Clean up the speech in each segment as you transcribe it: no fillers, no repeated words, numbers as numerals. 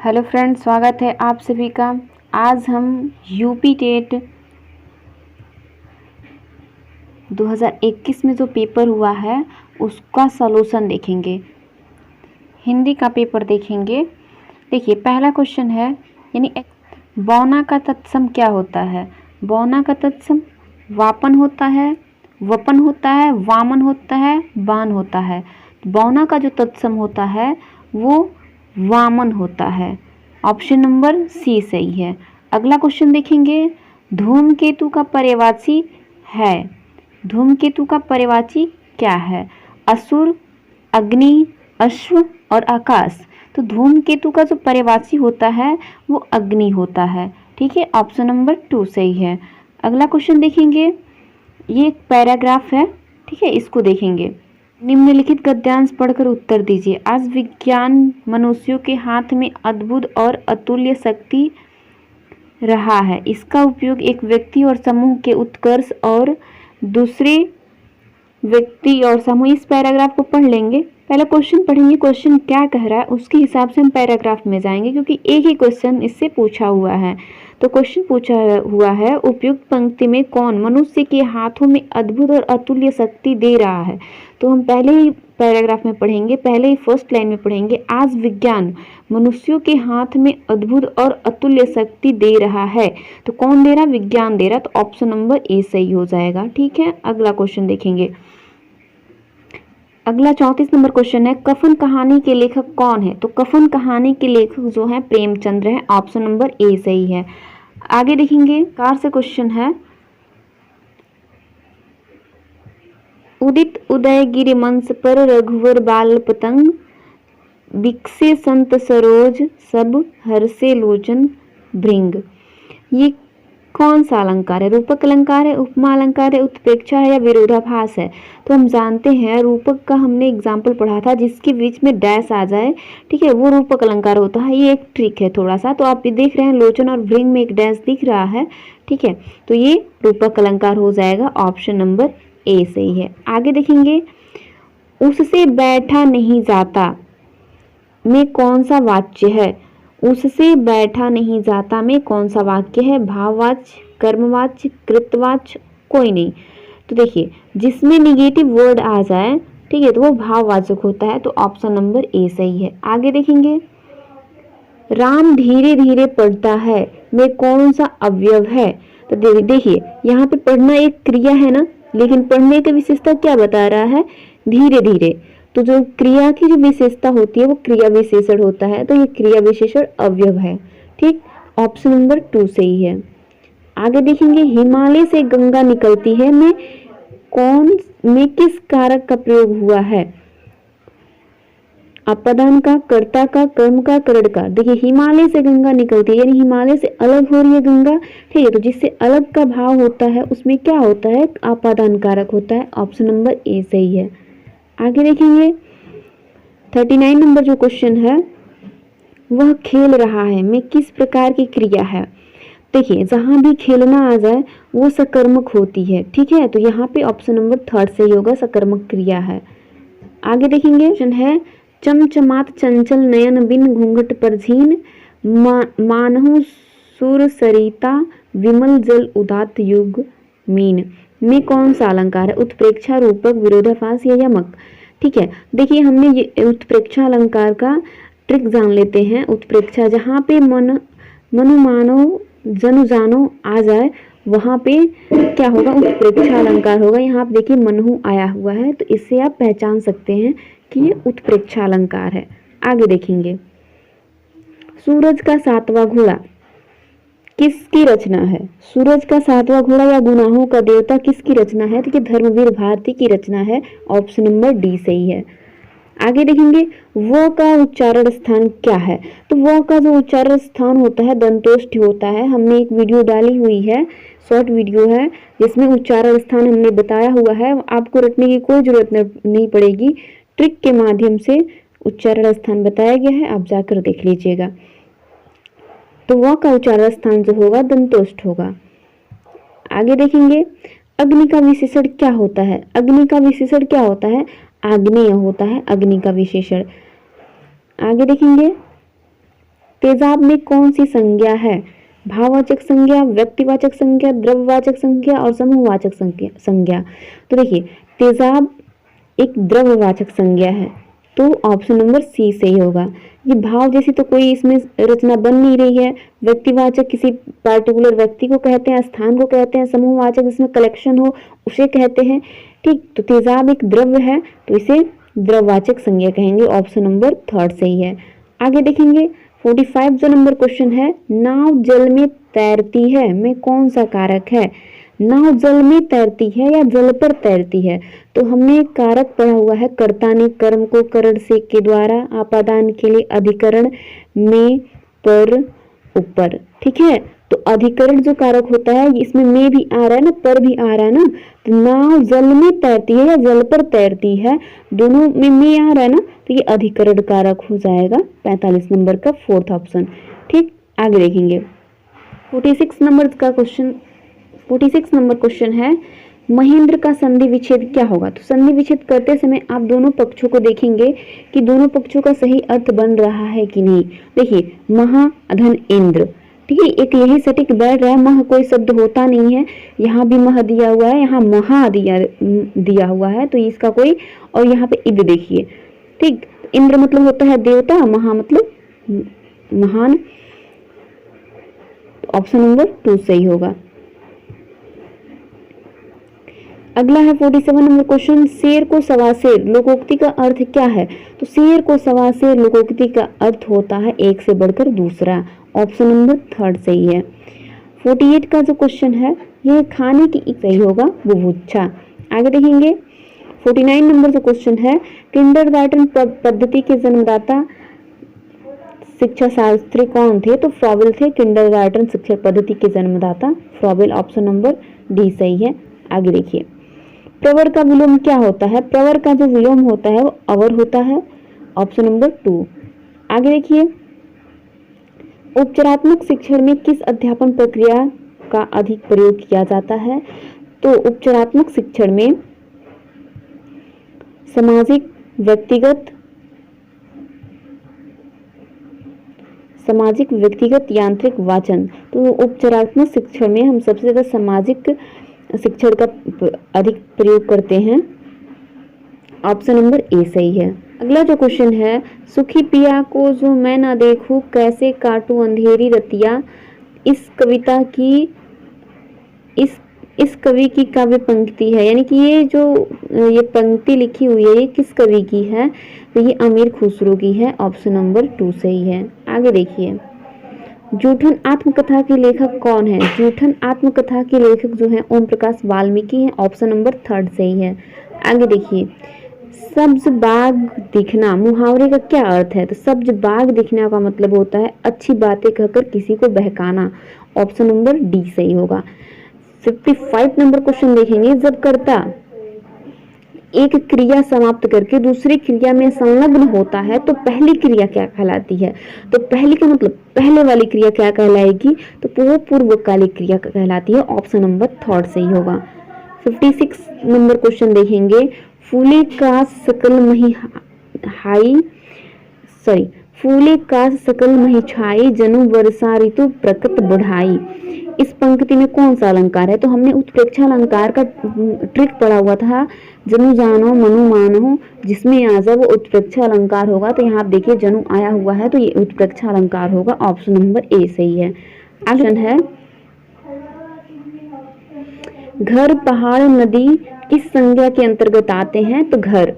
Hello friends, स्वागत है आप सभी का। आज हम यूपी टेट 2021 में जो पेपर हुआ है उसका सॉल्यूशन देखेंगे। हिंदी का पेपर देखेंगे। देखिए, पहला क्वेश्चन है यानी बौना का तत्सम क्या होता है। बौना का तत्सम वापन होता है, वपन होता है, वामन होता है, बान होता है। बौना का जो तत्सम होता है वो वामन होता है। ऑप्शन नंबर सी सही है। अगला क्वेश्चन देखेंगे। धूमकेतु का पर्यायवाची है। धूमकेतु का पर्यायवाची क्या है। असुर, अग्नि, अश्व और आकाश। तो धूमकेतु का जो पर्यायवाची होता है वो अग्नि होता है। ठीक है, ऑप्शन नंबर 2 सही है। अगला क्वेश्चन देखेंगे। ये एक पैराग्राफ है, ठीक है, इसको देखेंगे। निम्नलिखित गद्यांश पढ़कर उत्तर दीजिए। आज विज्ञान मनुष्यों के हाथ में अद्भुत और अतुल्य शक्ति रहा है। इसका उपयोग एक व्यक्ति और समूह के उत्कर्ष और दूसरे व्यक्ति और समूह। इस पैराग्राफ को पढ़ लेंगे। पहले क्वेश्चन पढ़ेंगे, क्वेश्चन क्या कह रहा है उसके हिसाब से हम पैराग्राफ में जाएंगे, क्योंकि एक ही क्वेश्चन इससे पूछा हुआ है। तो क्वेश्चन पूछा हुआ है, उपयुक्त पंक्ति में कौन मनुष्य के हाथों में अद्भुत और अतुल्य शक्ति दे रहा है। तो हम पहले ही पैराग्राफ में पढ़ेंगे, पहले ही फर्स्ट लाइन में पढ़ेंगे। आज विज्ञान मनुष्यों के हाथ में अद्भुत और अतुल्य शक्ति दे रहा है। तो कौन दे रहा, विज्ञान दे रहा। तो ऑप्शन नंबर ए सही हो जाएगा। ठीक है, अगला क्वेश्चन देखेंगे। अगला 34 नंबर क्वेश्चन है, कफन कहानी के लेखक कौन है। तो कफन कहानी के लेखक जो है प्रेमचंद्र है। ऑप्शन नंबर ए सही है। आगे देखेंगे, कार से क्वेश्चन है। उदित उदय गिरि मंच पर रघुवर बाल पतंग, बिकसे संत सरोज सब हर्षे लोचन भृंग। ये कौन सा अलंकार है। रूपक अलंकार है, उपमा अलंकार है, उत्प्रेक्षा है या विरोधाभास है। तो हम जानते हैं रूपक का हमने एग्जाम्पल पढ़ा था, जिसके बीच में डैश आ जाए, ठीक है, वो रूपक अलंकार होता है। ये एक ट्रिक है थोड़ा सा। तो आप ये देख रहे हैं लोचन और भृंग में एक डैश दिख रहा है, ठीक है, तो ये रूपक अलंकार हो जाएगा। ऑप्शन नंबर ए सही है। आगे देखेंगे, उससे बैठा नहीं जाता में कौन सा वाच्य है। उससे बैठा नहीं जाता में कौन सा वाक्य है। भाववाच्य, कर्मवाच्य, कृतवाच्य, कोई नहीं। तो देखिए, जिसमें निगेटिव वर्ड आ जाए, ठीक है, तो वो भाववाचक होता है। तो ऑप्शन नंबर ए सही है। आगे देखेंगे, राम धीरे धीरे पढ़ता है में कौन सा अवयव है। तो देखिए, यहाँ पे पढ़ना एक क्रिया है ना, लेकिन पढ़ने की विशेषता क्या बता रहा है, धीरे धीरे। तो जो क्रिया की जो विशेषता होती है वो क्रिया विशेषण होता है। तो ये क्रिया विशेषण अवयव है। ठीक, ऑप्शन नंबर 2 सही है। आगे देखेंगे, हिमालय से गंगा निकलती है में कौन में किस कारक का प्रयोग हुआ है। अपादान का, कर्ता का, कर्म का, करण का। देखिए, हिमालय से गंगा निकलती है यानी हिमालय से अलग हो रही है गंगा, ठीक है, तो जिससे अलग का भाव होता है उसमें क्या होता है, अपादान कारक होता है। ऑप्शन नंबर ए सही है। आगे देखेंगे, 39 नंबर जो क्वेश्चन है, वह खेल रहा है में किस प्रकार की क्रिया है। देखिए, जहां भी खेलना आ जाए वो सकर्मक होती है, ठीक है, तो यहाँ पे ऑप्शन नंबर 3 सही होगा, सकर्मक क्रिया है। आगे देखेंगे, क्वेश्चन है, चमचमात चंचल नयन बिन घूंघट पर झीन, मानहु सुर सरिता विमल जल उदात युग मीन में कौन सा अलंकार है। उत्प्रेक्षा, रूपक, विरोधाभास या यमक। ठीक है, देखिए, हमने ये उत्प्रेक्षा अलंकार का ट्रिक जान लेते हैं। उत्प्रेक्षा, जहाँ पे मनु मानो जनु जानो आ जाए वहां पे क्या होगा, उत्प्रेक्षा अलंकार होगा। यहाँ आप देखिए मनहु आया हुआ है, तो इससे आप पहचान सकते हैं कि ये उत्प्रेक्षा अलंकार है। आगे देखेंगे, सूरज का 7वां घोड़ा किसकी रचना है। सूरज का 7वां घोड़ा या गुनाहों का देवता किसकी रचना है। तो धर्मवीर भारती की रचना है। ऑप्शन नंबर डी सही है। आगे देखेंगे, वो का उच्चारण स्थान क्या है। तो वो का जो उच्चारण स्थान होता है दंतोष्ठ होता है। हमने एक वीडियो डाली हुई है, शॉर्ट वीडियो है, जिसमें उच्चारण स्थान हमने बताया हुआ है। आपको रटने की कोई जरूरत नहीं पड़ेगी, ट्रिक के माध्यम से उच्चारण स्थान बताया गया है, आप जाकर देख लीजिएगा। तो वह का उच्चारण स्थान जो होगा दंतोष्ठ होगा। आगे देखेंगे, अग्नि का विशेषण क्या होता है। अग्नि का विशेषण क्या होता है, आग्नेय होता है अग्नि का विशेषण। आगे देखेंगे, तेजाब में कौन सी संज्ञा है? भाववाचक संज्ञा, व्यक्तिवाचक संज्ञा, द्रव्यवाचक संज्ञा और समूहवाचक संज्ञा। तो देखिए तेजाब एक द्रव्यवाचक संज्ञा है, तो ऑप्शन नंबर सी सही होगा। ये भाव जैसी तो कोई इसमें रचना बन नहीं रही है। व्यक्तिवाचक किसी पार्टिकुलर व्यक्ति को कहते हैं, स्थान को कहते हैं। समूहवाचक जिसमें कलेक्शन हो उसे कहते हैं। ठीक, तो तेजाब एक द्रव्य है तो इसे द्रववाचक संज्ञा कहेंगे। ऑप्शन नंबर थर्ड सही है। आगे देखेंगे 45 जो नंबर क्वेश्चन है, नाव जल में तैरती है में कौन सा कारक है? नाव जल में तैरती है या जल पर तैरती है? तो हमने कारक पढ़ा हुआ है, कर्ता ने कर्म को करण से के द्वारा, आपादान के लिए अधिकरण में, पर, ऊपर। ठीक है, तो अधिकरण जो कारक होता है इसमें में भी आ रहा है ना, पर भी आ रहा है ना। तो नाव जल में तैरती है या जल पर तैरती है, दोनों में आ रहा है ना, तो ये अधिकरण कारक हो जाएगा 45 नंबर का फोर्थ ऑप्शन। ठीक, आगे देखेंगे 46 नंबर क्वेश्चन है, महेंद्र का संधि विच्छेद क्या होगा? तो संधि विच्छेद करते समय आप दोनों पक्षों को देखेंगे कि दोनों पक्षों का सही अर्थ बन रहा है कि नहीं। देखिए महा धन इंद्र, ठीक है, एक यही सटीक बैठ रहा है। मह कोई शब्द होता नहीं है, यहाँ भी मह दिया हुआ है, यहाँ महा दिया हुआ है, तो इसका कोई, और यहाँ पे इद देखिए। ठीक, इंद्र मतलब होता है देवता, महा मतलब महान। ऑप्शन नंबर 2 सही होगा। अगला है 47 नंबर क्वेश्चन, शेर को सवा शेर लोकोक्ति का अर्थ क्या है? तो शेर को सवा शेर लोकोक्ति का अर्थ होता है एक से बढ़कर दूसरा। ऑप्शन नंबर थर्ड सही है। 48 का जो क्वेश्चन है ये खाने की एक सही होगा, बुभुक्षा। आगे देखेंगे 49 नंबर जो क्वेश्चन है, किंडरगार्टन पद्धति के जन्मदाता शिक्षा शास्त्री कौन थे? तो फ्रॉबेल थे, किंडरगार्टन शिक्षा पद्धति के जन्मदाता फ्रॉबेल। ऑप्शन नंबर डी सही है। आगे देखिए प्रवर का विलोम क्या होता है? प्रवर का जो विलोम होता है वो अवर होता है। Option number 2। आगे देखिए उपचारात्मक शिक्षण में किस अध्यापन प्रक्रिया का अधिक प्रयोग किया जाता है? तो उपचारात्मक शिक्षण में सामाजिक, व्यक्तिगत, यांत्रिक, वाचन। तो उपचारात्मक शिक्षण में हम सबसे ज्यादा सामाजिक शिक्षण का अधिक प्रयोग करते हैं। ऑप्शन नंबर ए सही है। अगला जो क्वेश्चन है, सुखी पिया को जो मैं ना देखूं कैसे काटूं अंधेरी रतिया, इस कविता की इस कवि की काव्य पंक्ति है, यानी कि ये पंक्ति लिखी हुई है ये किस कवि की है? तो ये अमीर खुसरो की है। ऑप्शन नंबर 2 सही है। आगे देखिए जूठन आत्मकथा के लेखक कौन है? जूठन आत्मकथा के लेखक जो है ओम प्रकाश वाल्मीकि हैं। ऑप्शन नंबर 3 सही है। आगे देखिए सब्ज बाग दिखना मुहावरे का क्या अर्थ है? तो सब्ज बाग दिखना का मतलब होता है अच्छी बातें कहकर किसी को बहकाना। ऑप्शन नंबर डी सही होगा। 55 नंबर क्वेश्चन देखेंगे, जब कर्ता एक क्रिया समाप्त करके दूसरी क्रिया में संलग्न होता है तो पहली क्रिया क्या कहलाती है? तो पहली का मतलब पहले वाली क्रिया क्या कहलाएगी? तो वो पूर्वकालिक क्रिया कहलाती है। ऑप्शन नंबर 3 सही होगा। 56 नंबर क्वेश्चन देखेंगे, फूले का सकल मही छाई जनु वर्षा ऋतु प्रकट बढ़ाई। इस पंक्ति में कौन सा अलंकार है? तो हमने उत्प्रेक्षा अलंकार का ट्रिक पढ़ा हुआ था, जनु जानो मनु मानो, जिसमें आ जाए वो उत्प्रेक्षा अलंकार होगा। तो यहाँ आप देखिए जनु आया हुआ है तो ये उत्प्रेक्षा अलंकार होगा। ऑप्शन नंबर ए सही है। ऑप्शन है घर, पहाड़, नदी किस संज्ञा के अंतर्गत आते हैं? तो घर,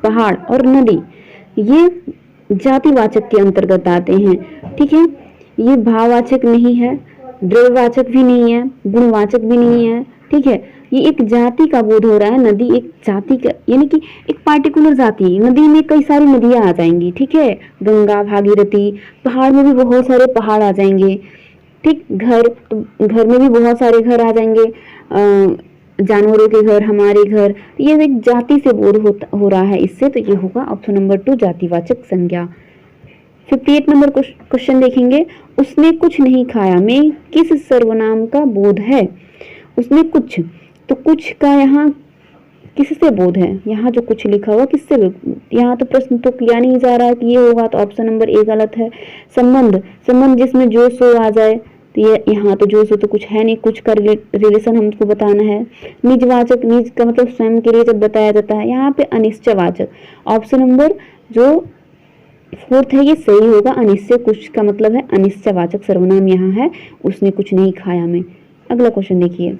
पहाड़ और नदी ये जातिवाचक के अंतर्गत आते हैं। ठीक है, ये भाववाचक नहीं है, द्रव्यवाचक भी नहीं है, गुणवाचक भी नहीं है। ठीक है, ये एक जाति का बोध हो रहा है। नदी एक जाति का, यानी कि एक पार्टिकुलर जाति। नदी में कई सारी नदियां आ जाएंगी। ठीक है, गंगा, भागीरथी। पहाड़ में भी बहुत सारे पहाड़ आ जाएंगे। ठीक, घर, तो घर में भी बहुत सारे घर आ जाएंगे, जानवरों के घर, हमारे घर। ये एक जाति से बोध हो रहा है इससे, तो ये होगा ऑप्शन नंबर 2 जातिवाचक संज्ञा। 58 नंबर क्वेश्चन देखेंगे, उसने कुछ नहीं खाया में किस सर्वनाम का बोध है? उसने कुछ, तो कुछ का यहाँ किससे बोध है, यहाँ जो कुछ लिखा हुआ किससे, यहाँ तो प्रश्न तो किया नहीं जा रहा है कि ये होगा, तो ऑप्शन नंबर ए गलत है। संबंध, संबंध जिसमें जो सो आ जाए, तो ये यहाँ तो जो सो तो कुछ है नहीं, कुछ का रिलेशन हमको बताना है। निजवाचक, निज का मतलब स्वयं के लिए जब बताया जाता है, यहाँ पे अनिश्चयवाचक, ऑप्शन नंबर जो फोर्थ है ये सही होगा। अनिश्चय कुछ का मतलब है अनिश्चयवाचक सर्वनाम यहाँ है, उसने कुछ नहीं खाया में। अगला क्वेश्चन देखिए,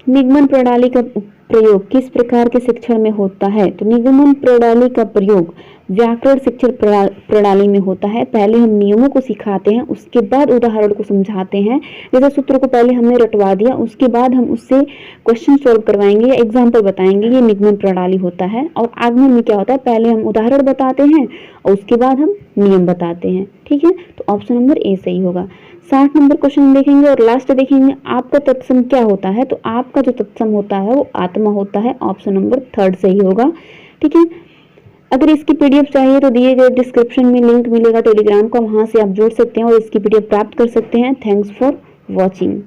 निगमन प्रणाली का प्रयोग किस प्रकार के शिक्षण में होता है? तो निगमन प्रणाली का प्रयोग व्याकरण शिक्षण प्रणाली में होता है। पहले हम नियमों को सिखाते हैं, उसके बाद उदाहरण को समझाते हैं। जैसे सूत्र को पहले हमने रटवा दिया, उसके बाद हम उससे क्वेश्चन सॉल्व करवाएंगे या एग्जाम्पल बताएंगे, ये निगमन प्रणाली होता है। और आगमन में क्या होता है, पहले हम उदाहरण बताते हैं और उसके बाद हम नियम बताते हैं। ठीक है, तो ऑप्शन नंबर ए सही होगा। 60 नंबर क्वेश्चन देखेंगे और लास्ट देखेंगे, आपका तत्सम क्या होता है? तो आपका जो तत्सम होता है वो आत्मा होता है, ऑप्शन नंबर थर्ड सही होगा। ठीक है, अगर इसकी पीडीएफ चाहिए तो दिए गए डिस्क्रिप्शन में लिंक मिलेगा टेलीग्राम का, वहां से आप जुड़ सकते हैं और इसकी पीडीएफ प्राप्त कर सकते हैं। Thanks for watching.